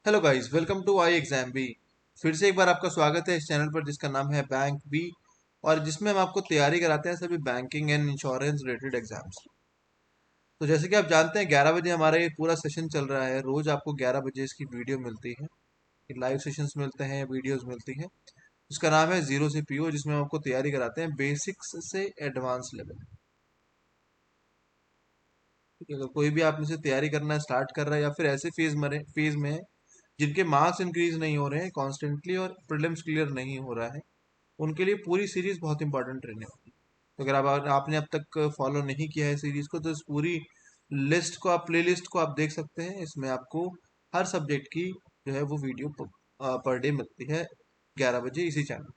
Hello guys, welcome to I exam B. फिर से एक बार आपका स्वागत है इस चैनल पर जिसका नाम है बैंक बी, और जिसमें हम आपको तैयारी कराते हैं सभी banking and insurance related exams. तो जैसे कि आप जानते हैं 11 बजे हमारा ये पूरा सेशन चल रहा है। रोज आपको 11 बजे इसकी वीडियो मिलती है, लाइव सेशंस मिलते हैं, वीडियोस मिलती हैं। उसका नाम है जीरो से पीओ, जिसमें हम आपको तैयारी कराते हैं बेसिक्स से एडवांस लेवल। ठीक है, अगर कोई भी आप में से तैयारी करना स्टार्ट कर रहा है या फिर ऐसे फेज में है जिनके मार्क्स इंक्रीज नहीं हो रहे हैं कॉन्स्टेंटली और प्रीलिम्स क्लियर नहीं हो रहा है, उनके लिए पूरी सीरीज बहुत इंपॉर्टेंट रहने वाली है। तो अगर आपने अब तक फॉलो नहीं किया है सीरीज को, तो इस पूरी लिस्ट को आप प्ले लिस्ट को आप देख सकते हैं। इसमें आपको हर सब्जेक्ट की जो है वो वीडियो पर डे मिलती है 11 बजे इसी चैनल।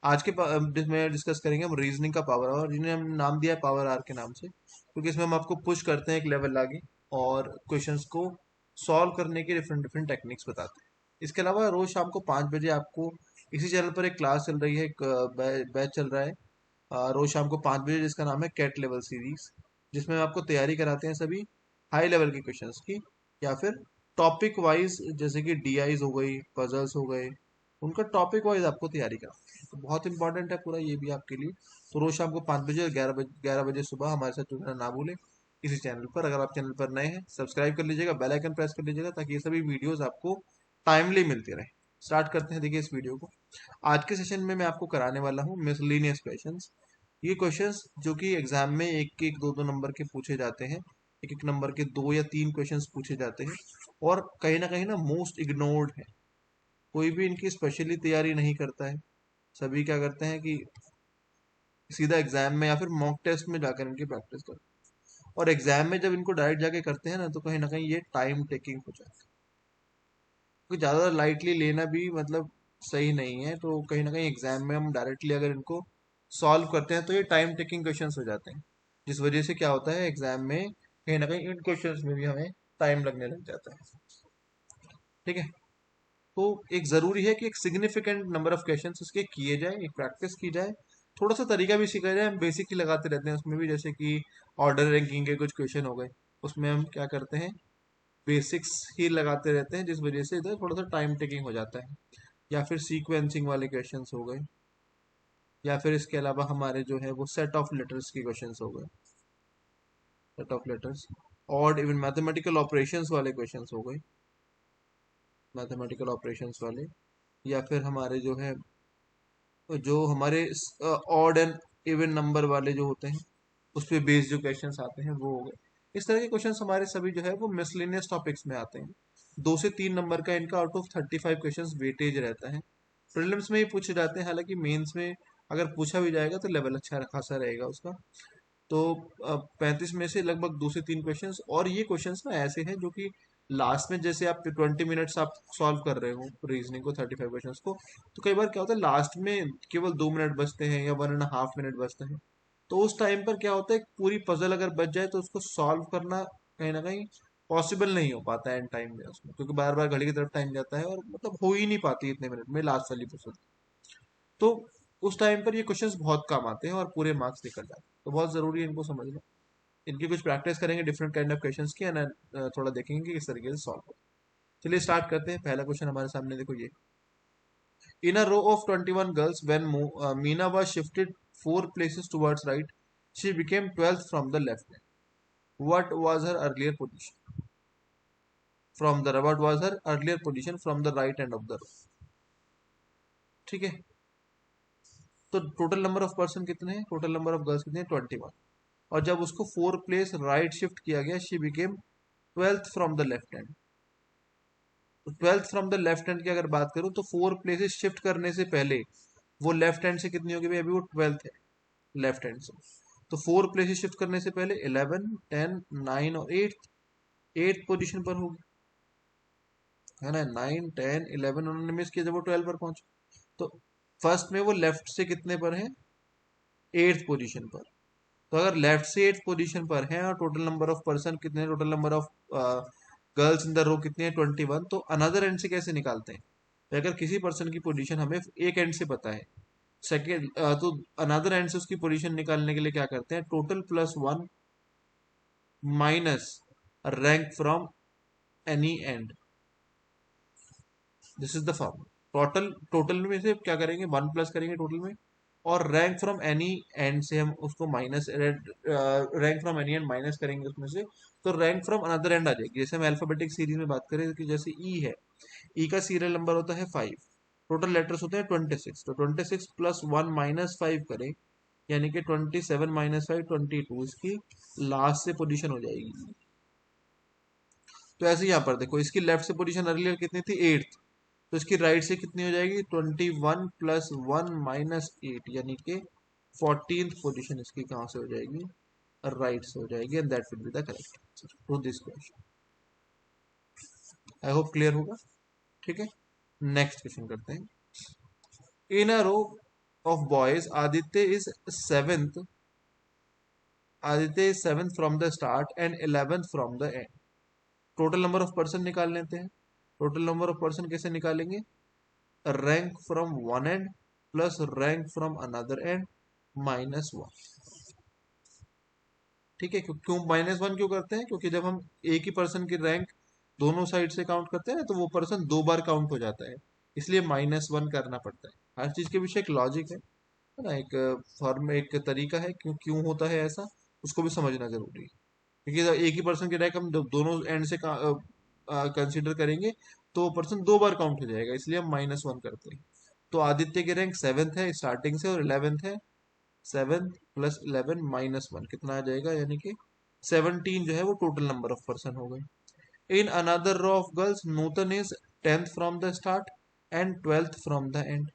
आज के जिसमें डिस्कस करेंगे हम रीजनिंग का पावर, और जिन्हें हम नाम दिया है पावर आर के नाम से, क्योंकि इसमें हम आपको पुश करते हैं एक लेवल आगे और क्वेश्चंस को सॉल्व करने की डिफरेंट डिफरेंट टेक्निक्स बताते हैं। इसके अलावा रोज शाम को 5 बजे आपको इसी चैनल पर एक क्लास चल रही है, एक बैच चल रहा है रोज शाम को 5 बजे, जिसका नाम है कैट लेवल सीरीज, जिसमें हम आपको तैयारी कराते हैं सभी हाई लेवल के क्वेश्चंस की, या फिर टॉपिक वाइज, जैसे कि डीआईज हो गई, पजल्स हो गए, उनका टॉपिक वाइज आपको तैयारी कराते हैं। तो बहुत इंपॉर्टेंट है पूरा ये भी आपके लिए। तो रोज शाम को 5 बजे और 11 बजे सुबह हमारे साथ जुड़ना ना भूलें इसी चैनल पर। अगर आप चैनल पर नए हैं, सब्सक्राइब कर लीजिएगा, बेल आइकन प्रेस कर लीजिएगा, ताकि ये सभी वीडियोस आपको टाइमली मिलती रहे। स्टार्ट करते हैं, देखिए इस वीडियो को। आज के सेशन में मैं आपको कराने वाला हूँ मिसलिनियस क्वेश्चंस। ये क्वेश्चंस जो कि एग्जाम में एक एक दो दो नंबर के पूछे जाते हैं, एक एक नंबर के 2 या 3 क्वेश्चंस पूछे जाते हैं, और कहीं ना मोस्ट इग्नोर्ड है। कोई भी इनकी स्पेशली तैयारी नहीं करता है। सभी क्या करते हैं कि सीधा एग्जाम में या फिर मॉक टेस्ट में जाकर इनकी प्रैक्टिस करते हैं, और एग्जाम में जब इनको डायरेक्ट जाके करते हैं ना, तो कहीं ना कहीं ये टाइम टेकिंग हो जाता है। क्योंकि ज़्यादा लाइटली लेना भी मतलब सही नहीं है। तो कहीं ना कहीं एग्जाम में हम डायरेक्टली अगर इनको सॉल्व करते हैं तो ये टाइम टेकिंग क्वेश्चंस हो जाते हैं, जिस वजह से क्या होता है एग्जाम में कहीं ना कहीं इन क्वेश्चंस में भी हमें टाइम लगने लग जाता है। ठीक है, तो एक ज़रूरी है कि एक सिग्निफिकेंट नंबर ऑफ क्वेश्चंस इसके किए जाए, एक प्रैक्टिस की जाए, थोड़ा सा तरीका भी सीखा जाए। हम बेसिक ही लगाते रहते हैं उसमें भी, जैसे कि ऑर्डर रैंकिंग के कुछ क्वेश्चन हो गए, उसमें हम क्या करते हैं, बेसिक्स ही लगाते रहते हैं, जिस वजह से इधर थोड़ा सा टाइम टेकिंग हो जाता है। या फिर सीक्वेंसिंग वाले क्वेश्चंस हो गए, या फिर इसके अलावा हमारे जो है वो सेट ऑफ लेटर्स के क्वेश्चंस हो गए, सेट ऑफ लेटर्स, और इवन मैथमेटिकल ऑपरेशंस वाले क्वेश्चंस हो गए, मैथमेटिकल ऑपरेशंस वाले, या फिर हमारे जो हमारे ऑड एंड इवन नंबर वाले जो होते हैं उस पे बेस्ड जो क्वेश्चंस आते हैं वो हो गए। इस तरह के क्वेश्चंस हमारे सभी जो है वो मिसलेनियस टॉपिक्स में आते हैं। 2 से 3 नंबर का इनका आउट ऑफ 35 क्वेश्चंस वेटेज रहता है। प्रीलिम्स में ही पूछे जाते हैं, हालांकि मेंस में अगर पूछा भी जाएगा तो लेवल अच्छा खासा रहेगा उसका। तो 35 में से लगभग 2 से 3 क्वेश्चंस, और ये क्वेश्चंस ना ऐसे हैं जो कि लास्ट में, जैसे आप 20 मिनट्स आप सॉल्व कर रहे हो रीजनिंग को, 35 क्वेश्चंस को, तो कई बार क्या होता है लास्ट में केवल 2 मिनट बचते हैं या 1.5 मिनट बचते हैं। तो उस टाइम पर क्या होता है, पूरी पजल अगर बच जाए तो उसको सॉल्व करना कहीं ना कहीं पॉसिबल नहीं हो पाता है एंड टाइम में उसमें, क्योंकि बार बार घड़ी की तरफ टाइम जाता है और मतलब हो ही नहीं पाती इतने मिनट में लास्ट वाली पजल। तो उस टाइम पर ये क्वेश्चंस बहुत काम आते हैं और पूरे मार्क्स निकल जाते हैं। तो बहुत जरूरी है इनको समझना। इनकी कुछ प्रैक्टिस करेंगे डिफरेंट काइंड ऑफ क्वेश्चंस की, एंड थोड़ा देखेंगे कि किस तरीके से सॉल्व हो। चलिए स्टार्ट करते हैं। पहला क्वेश्चन हमारे सामने देखो ये, in a row of 21 girls when Meena was shifted 4 places towards right, she became 12th from the left. What was her earlier position from the what was her earlier position from the right end of the row? ठीक है, तो total number of person कितने हैं, total number of girls कितने हैं, 21। और जब उसको 4 प्लेस राइट शिफ्ट किया गया, she became 12th from the left hand. तो 12th from the left hand की अगर बात करूं, तो 4 प्लेसेस शिफ्ट करने से पहले वो लेफ्ट हैंड से कितनी होगी भाई, अभी वो 12th है लेफ्ट हैंड से। तो 4 प्लेसेस शिफ्ट करने से पहले 11, 10, 9 और 8th, 8th पोजिशन पर होगी, है ना। 9, 10, 11 उन्होंने मिस किया जब वो 12 पर पहुंचे। तो फर्स्ट में वो लेफ्ट से कितने पर है, 8th पोजिशन पर। तो अगर लेफ्ट से 8th पोजीशन पर है और टोटल नंबर ऑफ पर्सन कितने, total number of girls in the row कितने हैं, 21, तो अनदर एंड से कैसे निकालते हैं। तो अगर किसी पर्सन की पोजीशन हमें एक एंड से पता है, सेकेंड, तो अनदर एंड से उसकी पोजीशन निकालने के लिए क्या करते हैं, total plus 1 minus rank from any and. This is the form. Total total में से क्या करेंगे, 1 प्लस करेंगे टोटल में, और रैंक फ्रॉम एनी एंड से हम उसको minus, rank from any and minus करेंगे उसमें से, तो रैंक फ्रॉम अनदर एंड आ जाएगी। जैसे हम अल्फाबेटिक सीरीज में बात करें कि जैसे ई है, ई का सीरियल नंबर होता है 5, टोटल लेटर्स होते हैं 26, तो 26 प्लस 1 माइनस 5 करें, यानी कि 27 माइनस 5 22, इसकी लास्ट से पोजीशन हो जाएगी। तो ऐसे यहाँ पर देखो, इसकी लेफ्ट से पोजीशन अर्लियर कितनी थी, 8th, तो इसकी राइट से कितनी हो जाएगी, 21 प्लस 1 माइनस 8, यानी कि 14th पोजीशन इसकी कहाँ से हो जाएगी, राइट से हो जाएगी, and that will be the correct answer to this question. I hope clear होगा। ठीक है, नेक्स्ट क्वेश्चन करते हैं। In a row of boys, Aditya is seventh from the start and 11th from the end. Total number of person निकाल लेते हैं। Total number of person कैसे निकालेंगे, rank from one end plus rank from another end minus 1। ठीक है, क्यों minus 1 क्यों करते हैं, क्योंकि जब हम एक ही पर्सन की रैंक दोनों साइड से काउंट करते हैं ना, तो वो पर्सन 2 बार काउंट हो जाता है, इसलिए -1 करना पड़ता है। हर चीज के पीछे एक लॉजिक है ना, एक फॉर्म, एक तरीका है, क्यों क्यों होता है ऐसा, उसको भी समझना जरूरी है। क्योंकि जब एक ही पर्सन की रैंक हम दोनों एंड से कंसिडर करेंगे, तो वो पर्सन 2 बार काउंट हो जाएगा, इसलिए हम -1 करते हैं। तो आदित्य की रैंक 7th है स्टार्टिंग से, और 11th है। 7 प्लस 11 माइनस 1 कितना आ जाएगा, यानी कि 17 जो है वो टोटल नंबर ऑफ पर्सन हो गए। In another row of girls, Nutan is 10th from the start and 12th from the end.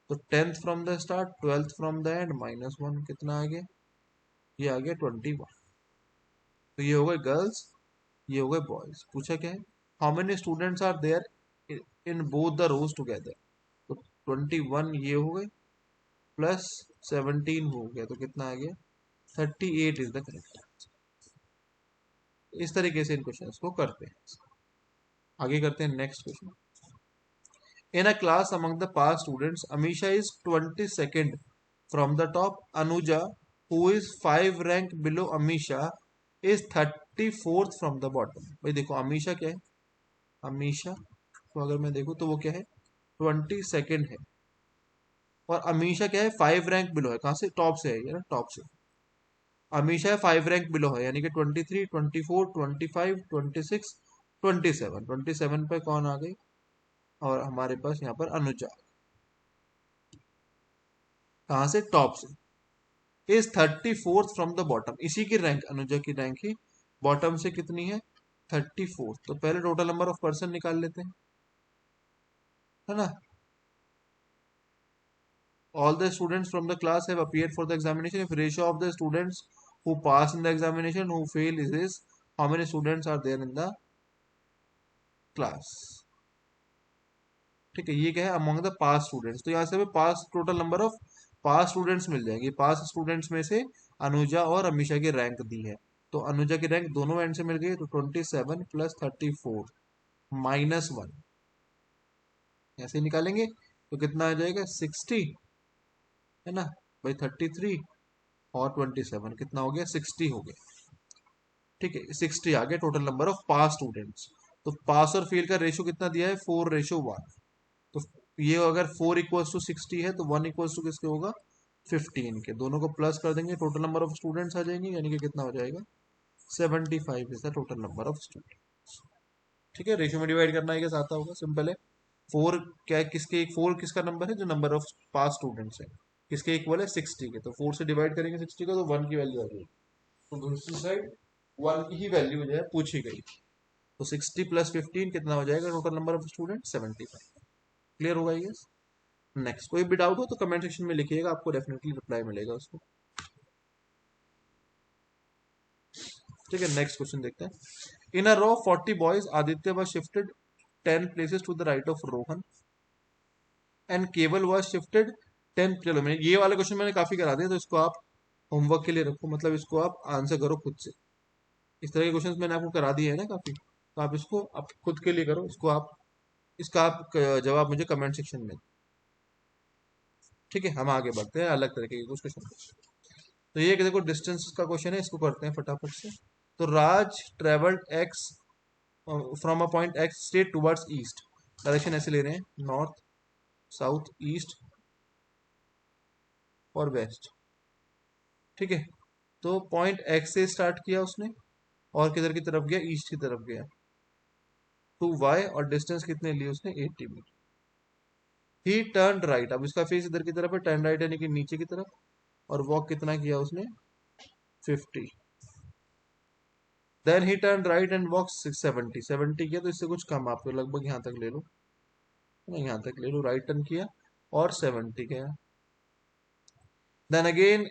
तो 10th from the start, 12th from the end, -1 कितना आ गया, ये आ गया 21। तो ये हो गए गर्ल्स, ये हो गए बॉयज। पूछा क्या है, how many students are there in both the rows together. तो 21 ये हो गए, प्लस 17 हो गया, तो कितना आ गया, 38 इज द करेक्ट। इस तरीके से इन क्वेश्चन को करते हैं। आगे करते हैं next question. In a class among the pass students, Amisha is 22nd from the top, Anuja who is 5 rank below Amisha is 34th from the bottom. भाई देखो, अमीशा क्या है, अमीशा को अगर मैं देखूं तो वो क्या है, 22nd है, और अमीशा क्या है, 5 रैंक बिलो है, कहाँ से, टॉप से है ये ना, टॉप से। अमीशा है 5 रैंक बिलो है, यानी कि 23, 24, 25, 26, 27, 27 पे कौन आ गई, और हमारे पास यहाँ पर अनुजा, कहाँ से, टॉप से। Is 34th from the bottom, इसी की रैंक, अनुजा की रैंक ही बॉटम से कितनी है, 34th। तो पहले टोटल नंबर ऑफ पर्सन निकाल लेते हैं, है ना। All the students from the class have appeared for the examination. If ratio of the students who pass in the examination who fail is how many students are there in the class। ठीक है, ये क्या है, among the pass students, तो यहाँ से हमें pass, total number of pass students मिल जाएंगे। पास स्टूडेंट्स में से अनुजा और अमीशा की रैंक दी है, तो अनुजा की रैंक दोनों एंड से मिल गई, तो 27 प्लस 34 -1 ऐसे ही निकालेंगे, तो कितना आ जाएगा, 60, है ना भाई, 33 और 27 कितना हो गया, 60 हो गया। ठीक है, 60 आ गया total number of pass students. तो पास और फेल का रेशियो कितना दिया है, 4:1। तो ये अगर 4 इक्वल्स टू 60 है, तो 1 इक्वल्स टू किसके होगा, 15 के। दोनों को प्लस कर देंगे, टोटल नंबर ऑफ स्टूडेंट्स आ जाएंगे, यानी कि कितना हो जाएगा, 75 is the total number of student. ठीक है, रेशियो में डिवाइड करना है, कैसे आता होगा, सिंपल है। 4 क्या है, किसके, 4 किसका नंबर है, जो नंबर ऑफ पास स्टूडेंट्स है, किसके इक्वल है, 60 के। तो 4 से डिवाइड करेंगे 60 को, तो 1 की वैल्यू आ जाएगी, तो दूसरी साइड 1 की ही वैल्यू जो है पूछी गई। तो 60 प्लस 15 कितना हो जाएगा, total number of student 75। Clear होगा ये। नेक्स्ट, कोई भी डाउट हो तो कमेंट सेक्शन में लिखिएगा, आपको डेफिनेटली रिप्लाई मिलेगा उसको। ठीक है, नेक्स्ट क्वेश्चन देखते हैं। In a row 40 boys, Aditya was shifted 10 places to the right of Rohan and Keval was shifted 10। चलो, मैं ये वाले क्वेश्चन मैंने काफी करा दिया, तो इसको आप होमवर्क के लिए रखो, मतलब इसको आप आंसर करो खुद से। इस तरह के क्वेश्चंस मैंने आपको करा दिए हैं ना काफी, तो आप इसको आप खुद के लिए करो, इसको आप, इसका आप जवाब मुझे कमेंट सेक्शन में। ठीक है, हम आगे बढ़ते हैं अलग तरीके के कुछ क्वेश्चन। तो ये देखो, डिस्टेंस का क्वेश्चन है, इसको करते हैं फटाफट से। तो Raj travelled X from a point X straight towards east, direction ऐसे ले रहे हैं, नॉर्थ, साउथ, ईस्ट और वेस्ट। ठीक है, तो पॉइंट एक्स से स्टार्ट किया उसने और किधर की तरफ गया, ईस्ट की तरफ गया, टू वाई, और डिस्टेंस कितने लिए उसने, 80 मीटर। ही टर्न राइट, अब इसका फेस इधर की तरफ है, टर्न राइट यानी कि नीचे की तरफ, और वॉक कितना किया उसने, 50। Then he turn right and walk 70, 70 किया तो इससे कुछ कम, आपको लगभग यहाँ तक ले लो, नहीं यहाँ तक ले लो, राइट टर्न किया और 70 गया। Then again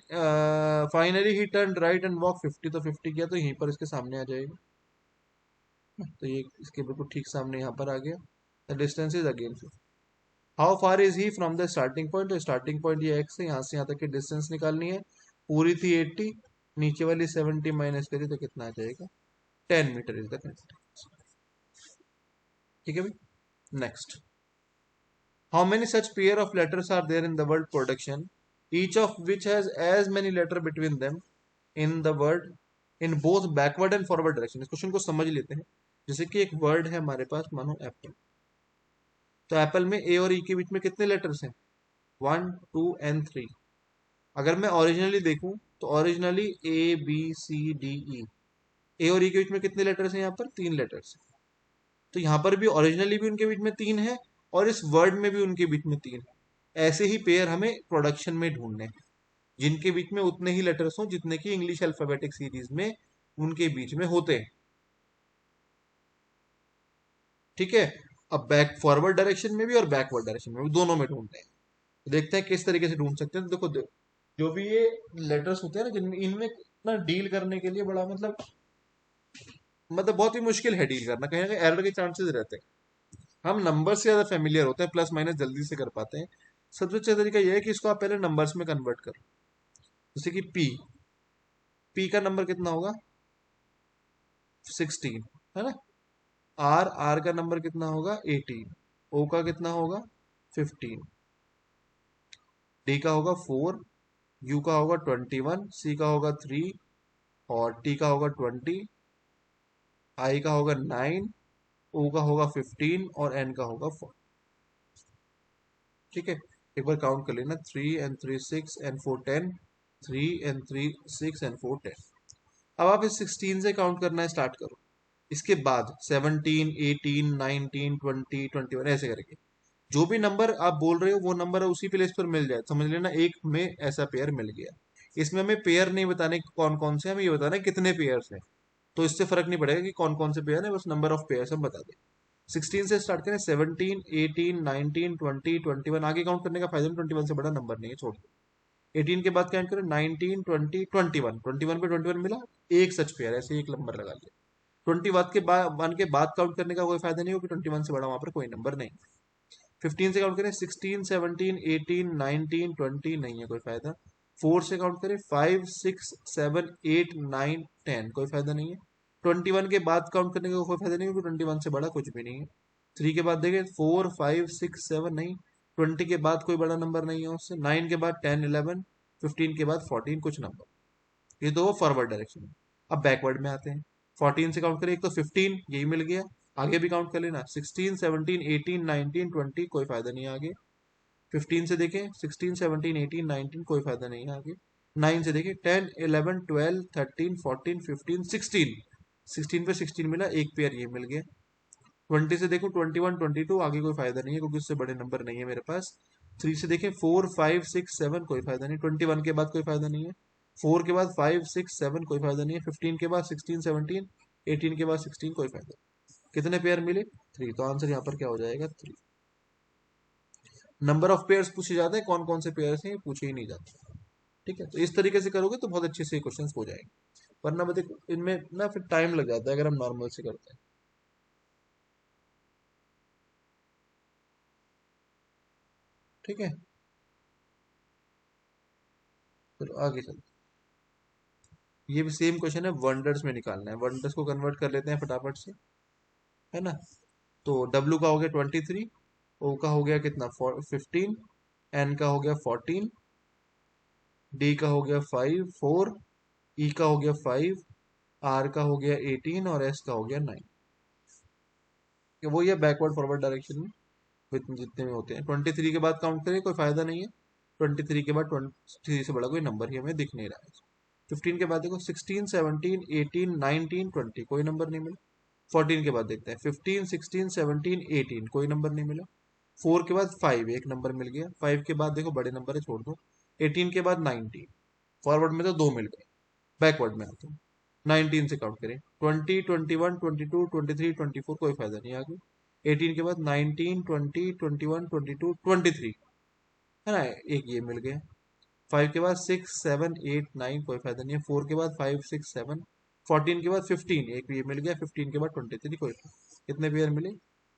finally he turn right and walk 50, तो 50 किया तो यहीं पर इसके सामने आ जाएगा, तो ये इसके बिल्कुल ठीक सामने यहाँ पर आ गया। The distance is again 50। How far is he from the starting point, तो स्टार्टिंग पॉइंट ये एक्स है, यहाँ से यहाँ तक की डिस्टेंस निकालनी है, पूरी थी 80, नीचे वाली 70 माइनस करी तो कितना आ जाएगा, 10 मीटर इज द डिस्टेंस। ठीक है भाई, next. How many such pair of letters are there in the word production, each of which has as many letter between them in the word in both backward and forward direction. इस क्वेश्चन को समझ लेते हैं। जैसे कि एक word है हमारे पास, मानो एप्पल, तो एप्पल में ए और ई के बीच में कितने लेटर्स हैं, 1 2 एंड 3। अगर मैं ओरिजिनली देखूं तो ओरिजिनली ABCDE, ए और ई के बीच में कितने लेटर्स हैं, यहाँ पर 3 लेटर्स हैं, तो यहाँ पर भी ओरिजिनली भी उनके बीच में 3 है और इस वर्ड में भी उनके बीच में 3 है। ऐसे ही पेयर हमें प्रोडक्शन में ढूंढने हैं जिनके बीच में उतने ही लेटर्स हों जितने की इंग्लिश अल्फाबेटिक सीरीज में उनके बीच में होते हैं। ठीक है, अब बैक फॉरवर्ड डायरेक्शन में भी और बैकवर्ड डायरेक्शन में भी, दोनों में ढूंढते हैं। तो देखते हैं किस तरीके से ढूंढ सकते हैं। तो देखो जो भी ये लेटर्स होते हैं ना, जिनमें इनमें ना डील करने के लिए बड़ा मतलब बहुत ही मुश्किल है डील करना, कहीं ना कहीं एरर के चांसेस रहते हैं। हम नंबर से ज्यादा फेमिलियर होते हैं, प्लस माइनस जल्दी से कर पाते हैं। सबसे अच्छा तरीका यह है कि इसको आप पहले नंबर्स में कन्वर्ट करो। जैसे कि पी, पी का नंबर कितना होगा, 16, है ना। आर, आर का नंबर कितना होगा, 18। ओ का कितना होगा, 15। डी का होगा 4, यू का होगा 21, सी का होगा 3, और टी का होगा 20, आई का होगा 9, ओ का होगा 15 और एन का होगा 4। ठीक है, एक बार काउंट कर लेना, 3 and 3 6 and 4 10, 3 and 3 6 and 4 10। अब आप इस 16 से काउंट करना स्टार्ट करो, इसके बाद 17 18 19 20 21 ऐसे करके जो भी नंबर आप बोल रहे हो वो नंबर उसी प्लेस पर मिल जाए, समझ लेना एक में ऐसा पेयर मिल गया। इसमें हमें पेयर नहीं बताने कौन कौन से, हमें ये बताना है कितने पेयर्स हैं, तो इससे फर्क नहीं पड़ेगा कि कौन कौन से पेयर है, बस नंबर ऑफ पेयर्स हम बता दें। 16 से स्टार्ट करें, 17 18 19 20 21, आगे काउंट करने का फायदा नहीं, 21 से बड़ा नंबर नहीं है, छोड़ दो। 18 के बाद काउंट करें, 19 20 21, 21 पे 21 मिला, एक सच पेयर, ऐसे एक नंबर लगा लिया। 21 के बाद काउंट करने का कोई फायदा नहीं हो कि 21 से बड़ा वहां पर कोई नंबर नहीं। 15 से काउंट करें, 16 17 18 19 20 नहीं है कोई फायदा। 4 से काउंट करें, 5 6 7 8 9 10 कोई फायदा नहीं है। 21 के बाद काउंट करने का कोई फायदा नहीं, क्योंकि 21 से बड़ा कुछ भी नहीं है। 3 के बाद देखें, 4 5 6 7 नहीं। 20 के बाद कोई बड़ा नंबर नहीं है उससे। 9 के बाद 10 11, 15 के बाद 14 कुछ नंबर। ये तो वो फॉरवर्ड डायरेक्शन है। अब बैकवर्ड में आते हैं। 14 से काउंट करें, एक तो 15 यही मिल गया, आगे भी काउंट कर लेना, 16 17 18 19 20 कोई फायदा नहीं है आगे। 15 से देखें, 16 17 18 19 कोई फायदा नहीं है आगे। 9 से देखें, 10 11 12 13 14 15 16, 16 पे 16 मिला, एक पेयर ये मिल गया। 20 से देखो, 21 22 आगे कोई फायदा नहीं है क्योंकि उससे बड़े नंबर नहीं है मेरे पास। 3 से देखें, 4 5 6 7 कोई फायदा नहीं। 21 के बाद कोई फायदा नहीं है। 4 के बाद 5 6 7 कोई फायदा नहीं है। 15 के बाद 16 17, 18 के बाद 16 कोई फायदा नहीं। कितने पेयर मिले, 3, तो आंसर यहाँ पर क्या हो जाएगा, 3। नंबर ऑफ पेयर्स पूछे जाते हैं, कौन कौन से पेयर्स हैं ये पूछे ही नहीं जाते। ठीक है, तो इस तरीके से करोगे तो बहुत अच्छे से क्वेश्चन हो जाएंगे, वरना बता इनमें ना फिर टाइम लग जाता है अगर हम नॉर्मल से करते हैं। ठीक है, चलो आगे चलते हैं। ये भी सेम क्वेश्चन है, वंडर्स में निकालना है, वंडर्स को कन्वर्ट कर लेते हैं फटाफट से, है ना। तो W का हो गया 23, O का हो गया कितना, 15, N का हो गया 14, D का हो गया 4, E का हो गया 5, R का हो गया 18 और S का हो गया 9। वो ये बैकवर्ड फॉरवर्ड डायरेक्शन में जितने में होते हैं। 23 के बाद काउंट करें, कोई फायदा नहीं है। 23 के बाद 23 से बड़ा कोई नंबर ही हमें दिख नहीं रहा है। 15 के बाद देखो 16, 17, 18, 19, 20, कोई नंबर नहीं मिला। 14 के बाद देखते हैं 15, 16, 17, 18, कोई नंबर नहीं मिला। 4 के बाद 5, एक नंबर मिल गया। 5 के बाद देखो बड़े नंबर है, छोड़ दो। 18 के बाद 19, फॉरवर्ड में तो 2 मिल गए। बैकवर्ड में आते हैं, 19 से काउंट करें। 20, 21, 22, 23, 24, कोई फायदा नहीं आगे। 18 के बाद 19, 20, 21, 22, 23, है ना, एक ये मिल गया। 5 के बाद 6, 7, 8, 9, कोई फायदा नहीं है। 4 के बाद 5, 6, 7। 14 के बाद 15, एक ये मिल गया। 15 के बाद 23, कोई कितने पेयर मिले?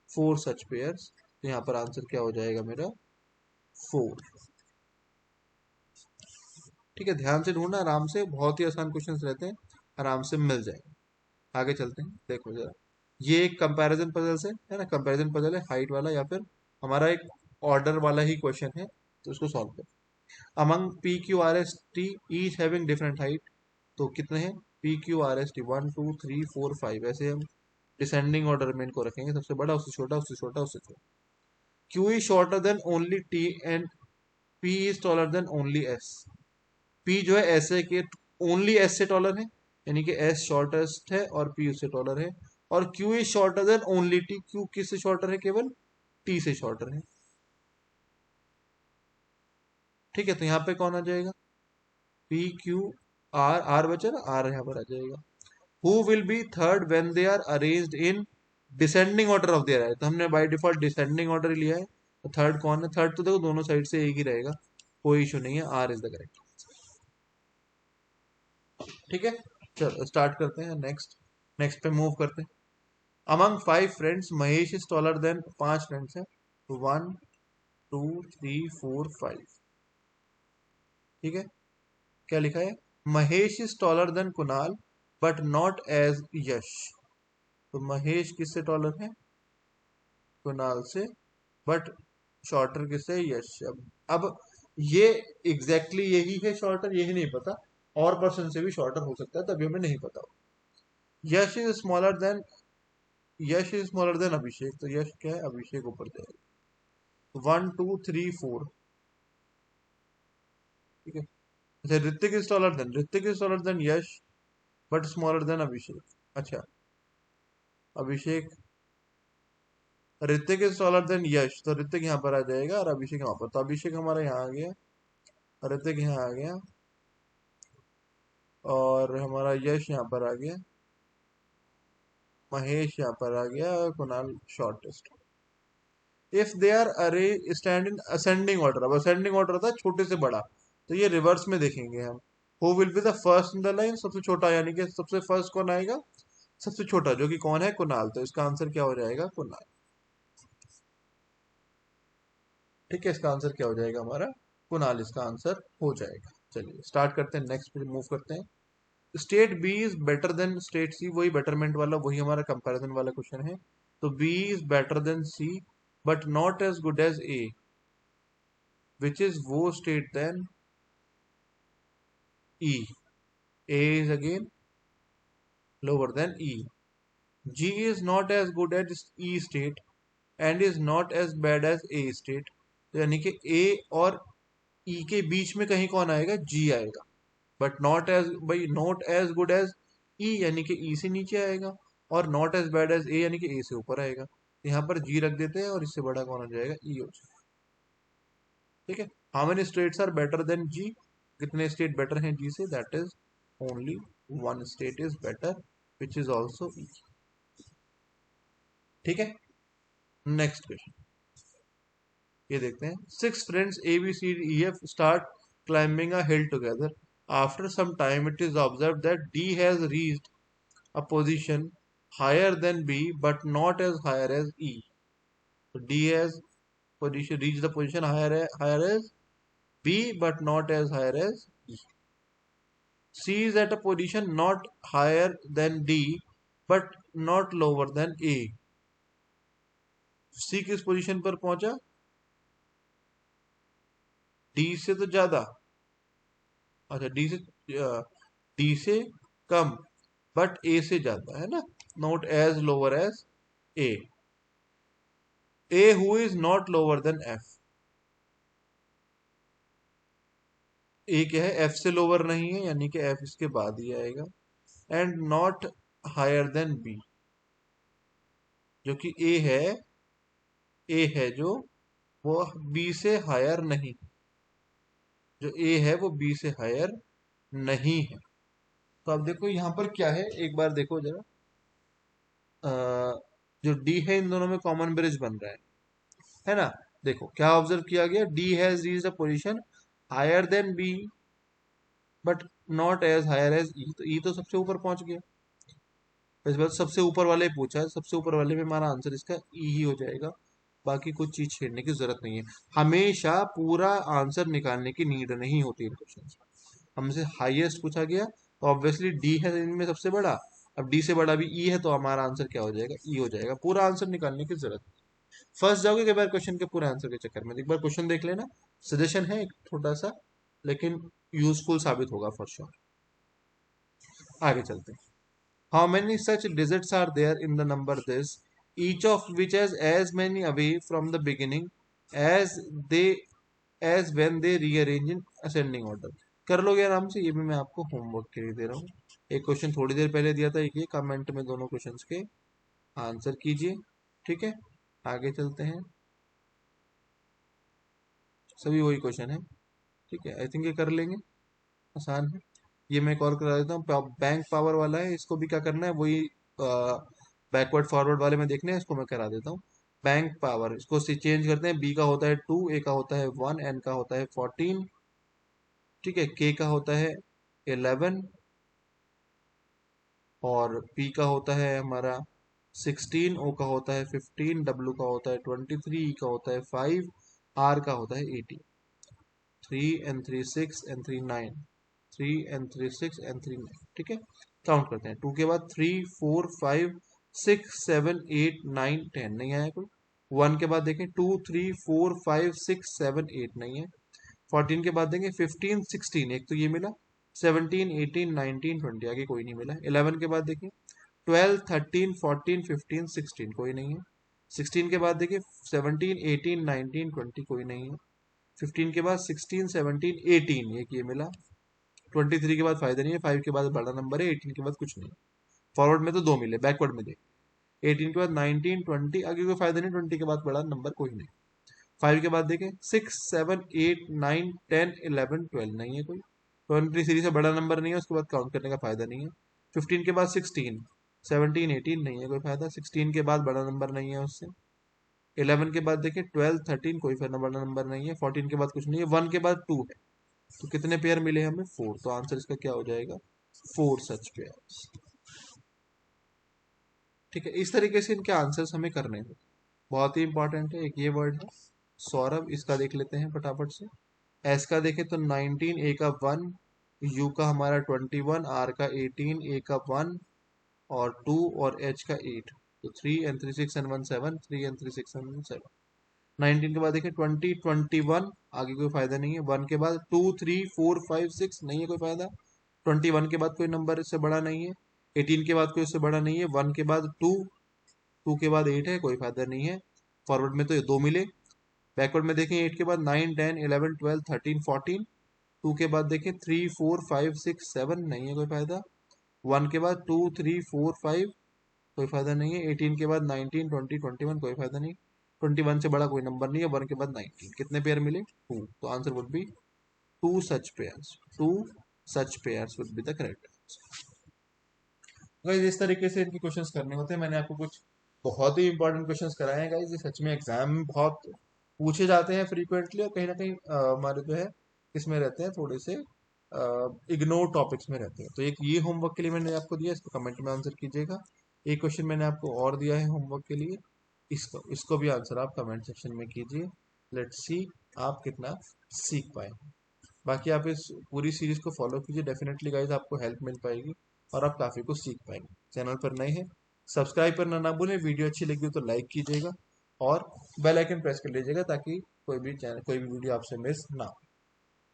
4 सच पेयर्स। तो यहाँ पर आंसर क्या हो जाएगा मेरा? 4। ठीक है, ध्यान से ढूंढना, आराम से, बहुत ही आसान क्वेश्चंस रहते हैं, आराम से मिल जाएंगे। आगे चलते हैं, देखो जरा। ये एक कंपैरिजन पजल से है ना, कंपैरिजन पजल है, हाइट वाला, या फिर हमारा एक ऑर्डर वाला ही क्वेश्चन है, तो इसको सॉल्व करें। Among P Q R S T each having different height, तो कितने हैं? P Q R S T 1 2 3 4 5, ऐसे हम डिसेंडिंग ऑर्डर में इनको रखेंगे, सबसे बड़ा उससे छोटा, उससे छोटा, उससे छोटा। Q is shorter than only T and P is taller then only S. P जो है एस ए के ओनली एस से टॉलर है, यानी कि एस शॉर्टेस्ट है और पी उससे टॉलर है। और Q is shorter than only T, Q किससे शॉर्टर है? केवल टी से शॉर्टर है। ठीक है, तो यहाँ पे कौन आ जाएगा? पी क्यू आर, आर बचा ना, आर यहाँ पर आ जाएगा। Who will be third when they are arranged in descending order of their है, तो हमने बाय डिफॉल्ट डिसेंडिंग ऑर्डर लिया है। तो थर्ड कौन है? थर्ड तो देखो दोनों साइड से एक ही रहेगा, कोई इशू नहीं है, आर इज द करेक्ट। ठीक है, चलो स्टार्ट करते हैं। नेक्स्ट, नेक्स्ट पे मूव करते हैं। Among 5 friends Mahesh is taller then, 5 friends हैं, तो 1 2 3 4 5। ठीक है, क्या लिखा है? Mahesh is taller than Kunal but not as Yash. तो महेश किससे टॉलर है? कुणाल से, बट शॉर्टर किससे? यश से। अब ये एग्जैक्टली यही है शॉर्टर, यही नहीं पता, और पर्सन से भी शॉर्टर हो सकता है, तभी हमें नहीं पता। Yash is smaller than, Yash is smaller than Abhishek, तो यश क्या है? अभिषेक ऊपर जाएगा। 1 2 3 4। ठीक है, अच्छा Hrithik is taller than, Hrithik is taller than Yash but smaller than Abhishek. अच्छा, Abhishek, Hrithik is taller than Yash, तो ऋतिक यहाँ पर आ जाएगा और अभिषेक यहाँ पर, तो अभिषेक हमारा यहाँ आ गया, ऋतिक यहाँ आ गया, और हमारा यश यहाँ पर आ गया, महेश यहाँ पर आ गया, और Kunal shortest. If they are अरे स्टैंड इन असेंडिंग ऑर्डर, अब असेंडिंग ऑर्डर था छोटे से बड़ा, तो ये रिवर्स में देखेंगे हम। Who will be the first in the line, सबसे छोटा, यानी कि सबसे फर्स्ट कौन आएगा? सबसे छोटा, जो कि कौन है? कुणाल, तो इसका आंसर क्या हो जाएगा? कुणाल। ठीक है, इसका आंसर क्या हो जाएगा हमारा? कुणाल इसका आंसर हो जाएगा। चलिए स्टार्ट करते हैं, नेक्स्ट पे मूव करते हैं। State B is better than state C, वही बेटरमेंट वाला, वही हमारा कंपैरिजन वाला क्वेश्चन है। तो B is better than C but not as good as A, which is वो state than E. A is again lower than E. G is not as good as E state and is not as bad as A state, यानी कि ए और ई के बीच में कहीं कौन आएगा? G आएगा। बट नॉट एज, भाई not as good as E, यानी कि ई से नीचे आएगा, और not as bad as A, यानी कि ए से ऊपर आएगा। यहाँ पर जी रख देते हैं, और इससे बड़ा कौन हो जाएगा? ई हो जाएगा। ठीक है, how many states are better than G, कितने स्टेट बेटर हैं जी से? That is only one state is better, which is also E. ठीक है, नेक्स्ट क्वेश्चन ये देखते हैं। 6 friends A B C D E F start climbing a hill together. After some time, it is observed that D has reached a position higher than B but not as higher as E. So D has position reached the position higher as B but not as higher as E. C is at a position not higher than D but not lower than A. C किस position पर पहुंचा? D से तो ज्यादा, अच्छा D से कम but ए से ज्यादा, है ना, not as lower as A. A who is not lower than F. A क्या है, एफ से लोअर नहीं है, यानी कि एफ इसके बाद ही आएगा। And not higher than B, जो कि ए है जो, वो बी से हायर नहीं, जो ए है वो बी से हायर नहीं है। तो अब देखो यहाँ पर क्या है, एक बार देखो जरा। अ, जो डी है, इन दोनों में कॉमन ब्रिज बन रहा है ना। देखो क्या ऑब्जर्व किया गया, D has reached a position higher than B but not as higher as E. तो ई तो सबसे ऊपर पहुंच गया। तो इस बार सबसे ऊपर वाले पूछा है, सबसे ऊपर वाले में हमारा आंसर इसका ई ही हो जाएगा। बाकी कुछ चीज छेड़ने की जरूरत नहीं है। हमेशा पूरा आंसर निकालने की नीड नहीं होती इन क्वेश्चन में। हमसे हाईएस्ट पूछा गया तो ऑब्वियसली डी है इनमें सबसे बड़ा। अब डी से बड़ा भी ई है तो हमारा आंसर क्या हो जाएगा, ई हो जाएगा। पूरा आंसर निकालने की जरूरत नहीं। फंस जाओगे कई बार क्वेश्चन के पूरे आंसर के चक्कर में। एक बार क्वेश्चन देख लेना, सजेशन है एक छोटा सा, लेकिन यूजफुल साबित होगा फॉर श्योर। आगे चलते हैं। How many such digits are there in the number this, each of which has as many away from the beginning as they as when they rearrange in ascending order? कर लोगे आराम से, ये भी मैं आपको होमवर्क के लिए दे रहा हूँ। एक क्वेश्चन थोड़ी देर पहले दिया था, एक ये कमेंट में दोनों क्वेश्चंस के आंसर कीजिए। ठीक है, आगे चलते हैं। सभी वही क्वेश्चन है। ठीक है, आई थिंक ये कर लेंगे, आसान है। ये मैं कॉल करा देता हूँ। बैंक पावर वाला है, इसको भी क्या करना है, वही बैकवर्ड फॉरवर्ड वाले में देखने हैं, इसको मैं करा देता हूँ। बैंक पावर, इसको चेंज करते हैं। बी का होता है 2, ए का होता है 1, एन का होता है 14, ठीक है, के का होता है 11, और पी का होता है हमारा 16, ओ का होता है 15, डब्ल्यू का होता है 23, ई का होता है 5, आर का होता है 18। 3 and 3 6 and 3 9, 3 and 3 6 and 3 9। ठीक है, काउंट करते हैं। 2 के बाद 3 4 5 6 7 8 9 10, नहीं आया कोई। 1 के बाद देखें 2 3 4 5 6 7 8, नहीं है। 14 के बाद देंगे 15 16, एक तो ये मिला। 17 18 19 20, आगे कोई नहीं मिला। 11 के बाद देखिए 12 13 14 15 16, कोई नहीं है। 16 के बाद देखिए 17 18 19 20, कोई नहीं है। 15 के बाद 16 17 18, एक ये मिला। 23 के बाद फायदा नहीं है, 5 के बाद बड़ा नंबर है, 18 के बाद कुछ नहीं। फॉरवर्ड में तो 2 मिले, बैकवर्ड में देख 18 के बाद 19 20, आगे कोई फायदा नहीं। 20 के बाद बड़ा नंबर कोई नहीं। 5 के बाद देखें 6 7 8 9 10 11 12, नहीं है कोई। 23 सीरीज से बड़ा नंबर नहीं है, उसके बाद काउंट करने का फायदा नहीं है। 15 के बाद 16 17 18, नहीं है कोई फायदा। 16 के बाद बड़ा नंबर नहीं है उससे। 11 के बाद देखिए 12 13, कोई फायदा, बड़ा नंबर नहीं है। 14 के बाद कुछ नहीं है। 1 के बाद 2 है, तो कितने पेयर मिले हमें, 4। तो आंसर इसका क्या हो जाएगा, 4 सच पेयर। ठीक है, इस तरीके से इनके आंसर्स हमें करने हैं। बहुत ही इंपॉर्टेंट है। एक ये वर्ड है सौरभ, इसका देख लेते हैं फटाफट से। एस का देखें तो 19, ए का 1, यू का हमारा 21, आर का 18, ए का 1 और 2, और एच का 8। तो 3 and 3 6 and 1 7, 3 and 3 6 and 1 7। 19 के बाद देखिए 20 21, आगे कोई फायदा नहीं है। 1 के बाद 2 3 4 5 6, नहीं है कोई फायदा। 21 के बाद कोई नंबर इससे बड़ा नहीं है। 18 के बाद कोई इससे बड़ा नहीं है। 1 के बाद 2, 2 के बाद 8 है, कोई फायदा नहीं है। फॉरवर्ड में तो ये 2 मिले। बैकवर्ड में देखें 8 के बाद 9 10 11 12 13 14। 2 के बाद देखें 3 4 5 6 7, नहीं है कोई फायदा। 1 के बाद 2 3 4 5, कोई फायदा नहीं है। 18 के बाद 19 20 21, कोई फायदा नहीं। 21 से बड़ा कोई नंबर नहीं है। 1 के बाद 19, कितने पेयर मिले, 2। तो answer would be 2 such pairs. 2 such pairs would be the correct answer. Guys इस तरीके से इनके क्वेश्चंस करने होते हैं। मैंने आपको कुछ बहुत ही इंपॉर्टेंट क्वेश्चंस कराए हैं गाइस, ये सच में एग्जाम में बहुत पूछे जाते हैं फ्रीक्वेंटली, और कहीं ना कहीं हमारे जो है इसमें रहते हैं थोड़े से इग्नोर टॉपिक्स में रहते हैं। तो एक ये होमवर्क के लिए मैंने आपको दिया, इसको कमेंट में आंसर कीजिएगा। एक क्वेश्चन मैंने आपको और दिया है होमवर्क के लिए, इसको इसको भी आंसर आप कमेंट सेक्शन में कीजिए। लेट्स सी आप कितना सीख पाए। बाकी आप इस पूरी सीरीज को फॉलो कीजिए, डेफिनेटली गाइज आपको हेल्प मिल पाएगी और आप काफ़ी कुछ सीख पाएंगे। चैनल पर नए हैं सब्सक्राइब करना ना भूलें, वीडियो अच्छी लगी हो तो लाइक कीजिएगा और बेल आइकन प्रेस कर लीजिएगा ताकि कोई भी वीडियो आपसे मिस ना हो।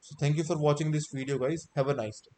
So thank you for watching this video guys, have a nice day.